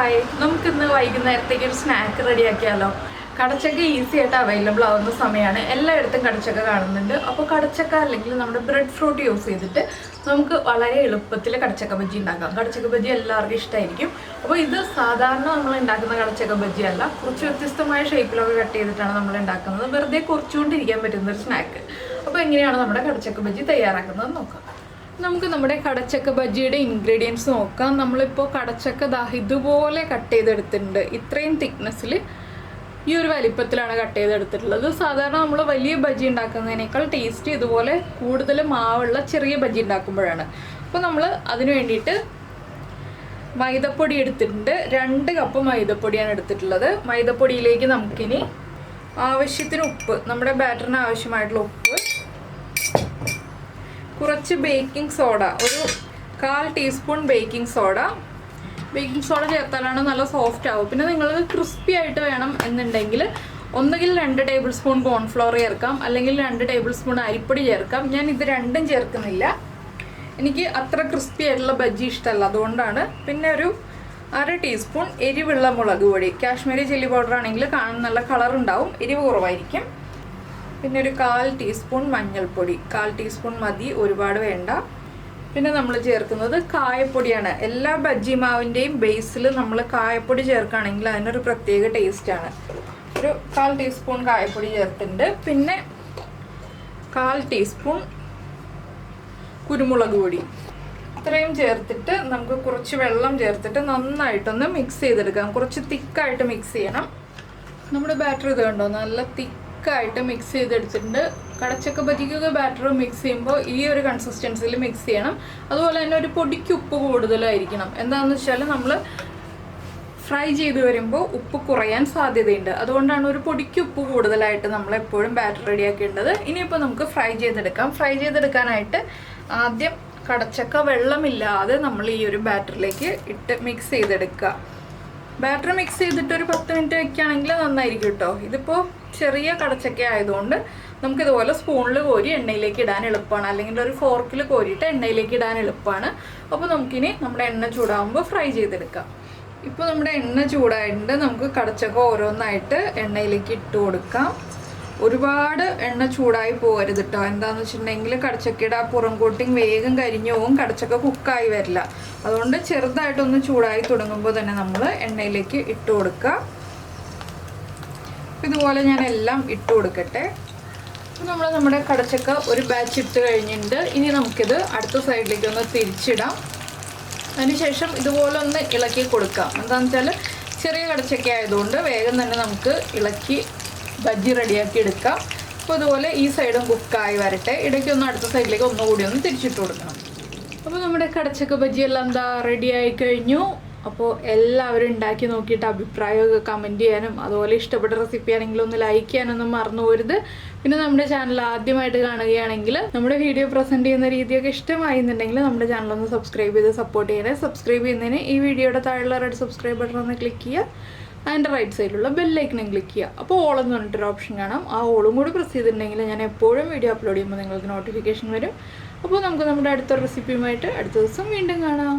Hi, നമുക്കിന്ന് വൈകുന്നേരത്തേക്ക് ഒരു സ്നാക്ക് റെഡിയാക്കിയാലോ. കടച്ചക്ക ഈസി ആയിട്ട് അവൈലബിൾ ആവുന്ന സമയമാണ്. എല്ലായിടത്തും കടച്ചക്ക കാണുന്നുണ്ട്. അപ്പോൾ കടച്ചക്ക അല്ലെങ്കിൽ നമ്മുടെ ബ്രെഡ് ഫ്രൂട്ട് യൂസ് ചെയ്തിട്ട് നമുക്ക് വളരെ എളുപ്പത്തിൽ കടച്ചക്ക ബജ്ജി ഉണ്ടാക്കാം. കടച്ചക്ക ബജ്ജി എല്ലാവർക്കും ഇഷ്ടമായിരിക്കും. അപ്പോൾ ഇത് സാധാരണ നമ്മൾ ഉണ്ടാക്കുന്ന കടച്ചക്ക ബജ്ജി അല്ല, കുറച്ച് വ്യത്യസ്തമായ ഷേപ്പിലൊക്കെ കട്ട് ചെയ്തിട്ടാണ് നമ്മൾ ഉണ്ടാക്കുന്നത്. വെറുതെ കുറച്ചുകൊണ്ടിരിക്കാൻ പറ്റുന്ന ഒരു സ്നാക്ക്. അപ്പോൾ എങ്ങനെയാണ് നമ്മുടെ കടച്ചക്ക ബജ്ജി തയ്യാറാക്കുന്നത് നോക്കാം. നമുക്ക് നമ്മുടെ കടച്ചക്ക ബജ്ജിയുടെ ഇൻഗ്രീഡിയൻസ് നോക്കാം. നമ്മളിപ്പോൾ കടച്ചക്ക ഇതുപോലെ കട്ട് ചെയ്തെടുത്തിട്ടുണ്ട്. ഇത്രയും തിക്നെസ്സിൽ ഈ ഒരു വലിപ്പത്തിലാണ് കട്ട് ചെയ്തെടുത്തിട്ടുള്ളത്. സാധാരണ നമ്മൾ വലിയ ബജ്ജി ഉണ്ടാക്കുന്നതിനേക്കാൾ ടേസ്റ്റ് ഇതുപോലെ കൂടുതൽ മാവുള്ള ചെറിയ ബജ്ജി ഉണ്ടാക്കുമ്പോഴാണ്. അപ്പോൾ നമ്മൾ അതിന് വേണ്ടിയിട്ട് മൈദപ്പൊടി എടുത്തിട്ടുണ്ട്. 2 കപ്പ് മൈദപ്പൊടിയാണ് എടുത്തിട്ടുള്ളത്. മൈദപ്പൊടിയിലേക്ക് നമുക്കിനി ആവശ്യത്തിന് ഉപ്പ്, നമ്മുടെ ബാറ്ററിന് ആവശ്യമായിട്ടുള്ള ഉപ്പ്, കുറച്ച് ബേക്കിംഗ് സോഡ, ഒരു 1/4 ടീസ്പൂൺ ബേക്കിംഗ് സോഡ ചേർത്താലാണ് നല്ല സോഫ്റ്റ് ആവും. പിന്നെ നിങ്ങൾ ക്രിസ്പി ആയിട്ട് വേണം എന്നുണ്ടെങ്കിൽ ഒന്നുകിൽ 2 ടേബിൾ സ്പൂൺ കോൺഫ്ലവർ ചേർക്കാം, അല്ലെങ്കിൽ 2 ടേബിൾ സ്പൂൺ അരിപ്പൊടി ചേർക്കാം. ഞാൻ ഇത് രണ്ടും ചേർക്കുന്നില്ല, എനിക്ക് അത്ര ക്രിസ്പി ആയിട്ടുള്ള ബജ്ജി ഇഷ്ടമല്ല, അതുകൊണ്ടാണ്. പിന്നെ ഒരു 1/2 ടീസ്പൂൺ എരിവുള്ള മുളക് പൊടി, കാശ്മീരി ചില്ലി പൗഡർ ആണെങ്കിൽ കാണാൻ നല്ല കളർ ഉണ്ടാവും, എരിവ് കുറവായിരിക്കും. പിന്നെ ഒരു 1/4 ടീസ്പൂൺ മഞ്ഞൾപ്പൊടി, 1/4 ടീസ്പൂൺ മതി, ഒരുപാട് വേണ്ട. പിന്നെ നമ്മൾ ചേർക്കുന്നത് കായപ്പൊടിയാണ്. എല്ലാ ബജ്ജി മാവിൻ്റെയും ബേസിൽ നമ്മൾ കായപ്പൊടി ചേർക്കുകയാണെങ്കിൽ അതിനൊരു പ്രത്യേക ടേസ്റ്റാണ്. ഒരു 1/4 ടീസ്പൂൺ കായപ്പൊടി ചേർത്തിട്ടുണ്ട്. പിന്നെ 1/4 ടീസ്പൂൺ കുരുമുളക് പൊടി. ഇത്രയും ചേർത്തിട്ട് നമുക്ക് കുറച്ച് വെള്ളം ചേർത്തിട്ട് നന്നായിട്ടൊന്ന് മിക്സ് ചെയ്തെടുക്കാം. കുറച്ച് തിക്കായിട്ട് മിക്സ് ചെയ്യണം. നമ്മുടെ ബാറ്റർ ഇത് കണ്ടോ, നല്ല തിക്കായിട്ട് മിക്സ് ചെയ്തെടുത്തിട്ടുണ്ട്. കടച്ചക്ക ബജിക്കൊക്കെ ബാറ്റർ മിക്സ് ചെയ്യുമ്പോൾ ഈ ഒരു കൺസിസ്റ്റൻസിയിൽ മിക്സ് ചെയ്യണം. അതുപോലെ തന്നെ ഒരു പൊടിക്ക് ഉപ്പ് കൂടുതലായിരിക്കണം. എന്താണെന്ന് വെച്ചാൽ നമ്മൾ ഫ്രൈ ചെയ്ത് വരുമ്പോൾ ഉപ്പ് കുറയാൻ സാധ്യതയുണ്ട്. അതുകൊണ്ടാണ് ഒരു പൊടിക്ക് ഉപ്പ് കൂടുതലായിട്ട് നമ്മൾ എപ്പോഴും ബാറ്റർ റെഡിയാക്കേണ്ടത്. ഇനിയിപ്പോൾ നമുക്ക് ഫ്രൈ ചെയ്തെടുക്കാം. ഫ്രൈ ചെയ്തെടുക്കാനായിട്ട് ആദ്യം കടച്ചക്ക വെള്ളമില്ലാതെ നമ്മൾ ഈ ഒരു ബാറ്ററിലേക്ക് ഇട്ട് മിക്സ് ചെയ്തെടുക്കുക. ബാറ്റർ മിക്സ് ചെയ്തിട്ട് ഒരു 10 മിനിറ്റ് വെക്കുകയാണെങ്കിൽ നന്നായിരിക്കും കേട്ടോ. ഇതിപ്പോൾ ചെറിയ കടച്ചക്ക ആയതുകൊണ്ട് നമുക്കിതുപോലെ സ്പൂണിൽ കോരി എണ്ണയിലേക്ക് ഇടാൻ എളുപ്പമാണ്, അല്ലെങ്കിൽ ഒരു ഫോർക്കിൽ കോരിയിട്ട് എണ്ണയിലേക്ക് ഇടാൻ എളുപ്പമാണ്. അപ്പോൾ നമുക്കിനി നമ്മുടെ എണ്ണ ചൂടാകുമ്പോൾ ഫ്രൈ ചെയ്തെടുക്കാം. ഇപ്പോൾ നമ്മുടെ എണ്ണ ചൂടായിട്ടുണ്ട്. നമുക്ക് കടച്ചക്ക ഓരോന്നായിട്ട് എണ്ണയിലേക്ക് ഇട്ട് കൊടുക്കാം. ഒരുപാട് എണ്ണ ചൂടായി പോകരുത് കേട്ടോ. എന്താണെന്ന് വെച്ചിട്ടുണ്ടെങ്കിൽ കടച്ചക്കയുടെ ആ പുറം കോട്ടിങ് വേഗം കരിഞ്ഞു പോകും, കടച്ചക്ക കുക്കായി വരില്ല. അതുകൊണ്ട് ചെറുതായിട്ടൊന്ന് ചൂടായി തുടങ്ങുമ്പോൾ തന്നെ നമ്മൾ എണ്ണയിലേക്ക് ഇട്ട് കൊടുക്കുക. ഇതുപോലെ ഞാൻ എല്ലാം ഇട്ട് കൊടുക്കട്ടെ. അപ്പോൾ നമ്മുടെ കടച്ചക്ക ഒരു ബാച്ച് ഇട്ട് കഴിഞ്ഞിട്ടുണ്ട്. ഇനി നമുക്കിത് അടുത്ത സൈഡിലേക്ക് ഒന്ന് തിരിച്ചിടാം. അതിനുശേഷം ഇതുപോലെ ഒന്ന് ഇളക്കി കൊടുക്കാം. എന്താണെന്ന് വെച്ചാൽ ചെറിയ കടച്ചക്ക ആയതുകൊണ്ട് വേഗം തന്നെ നമുക്ക് ഇളക്കി ബജ്ജി റെഡിയാക്കി എടുക്കാം. അപ്പോൾ അതുപോലെ ഈ സൈഡും കുക്കായി വരട്ടെ. ഇടയ്ക്കൊന്ന് അടുത്ത സൈഡിലേക്ക് ഒന്നുകൂടി ഒന്ന് തിരിച്ചിട്ട് കൊടുക്കണം. അപ്പോൾ നമ്മുടെ കടച്ചക്ക ബജ്ജി എല്ലാം എന്താ റെഡിയായി കഴിഞ്ഞു. അപ്പോൾ എല്ലാവരും ഉണ്ടാക്കി നോക്കിയിട്ട് അഭിപ്രായമൊക്കെ കമൻറ്റ് ചെയ്യാനും അതുപോലെ ഇഷ്ടപ്പെട്ട റെസിപ്പി ആണെങ്കിൽ ഒന്ന് ലൈക്ക് ചെയ്യാനൊന്നും മറന്നു പോരുത്. പിന്നെ നമ്മുടെ ചാനൽ ആദ്യമായിട്ട് കാണുകയാണെങ്കിൽ നമ്മുടെ വീഡിയോ പ്രസൻറ്റ് ചെയ്യുന്ന രീതിയൊക്കെ ഇഷ്ടമായി എന്നുണ്ടെങ്കിൽ നമ്മുടെ ചാനലൊന്ന് സബ്സ്ക്രൈബ് ചെയ്ത് സപ്പോർട്ട് ചെയ്യണേ. സബ്സ്ക്രൈബ് ചെയ്യുന്നതിന് ഈ വീഡിയോയുടെ താഴെയുള്ള റെഡ് സബ്സ്ക്രൈബ് ബട്ടൺ ഒന്ന് ക്ലിക്ക് ചെയ്യുക. അതിൻ്റെ റൈറ്റ് സൈഡിലുള്ള ബെല്ലൈക്കനും ക്ലിക്ക് ചെയ്യുക. അപ്പോൾ ഓൾ എന്ന് പറഞ്ഞിട്ടൊരു ഓപ്ഷൻ കാണാം. ആ ഓളും കൂടി പ്രസ് ചെയ്തിട്ടുണ്ടെങ്കിൽ ഞാൻ എപ്പോഴും വീഡിയോ അപ്ലോഡ് ചെയ്യുമ്പോൾ നിങ്ങൾക്ക് നോട്ടിഫിക്കേഷൻ വരും. അപ്പോൾ നമുക്ക് നമ്മുടെ അടുത്ത റെസിപ്പിയുമായിട്ട് അടുത്ത ദിവസം വീണ്ടും കാണാം.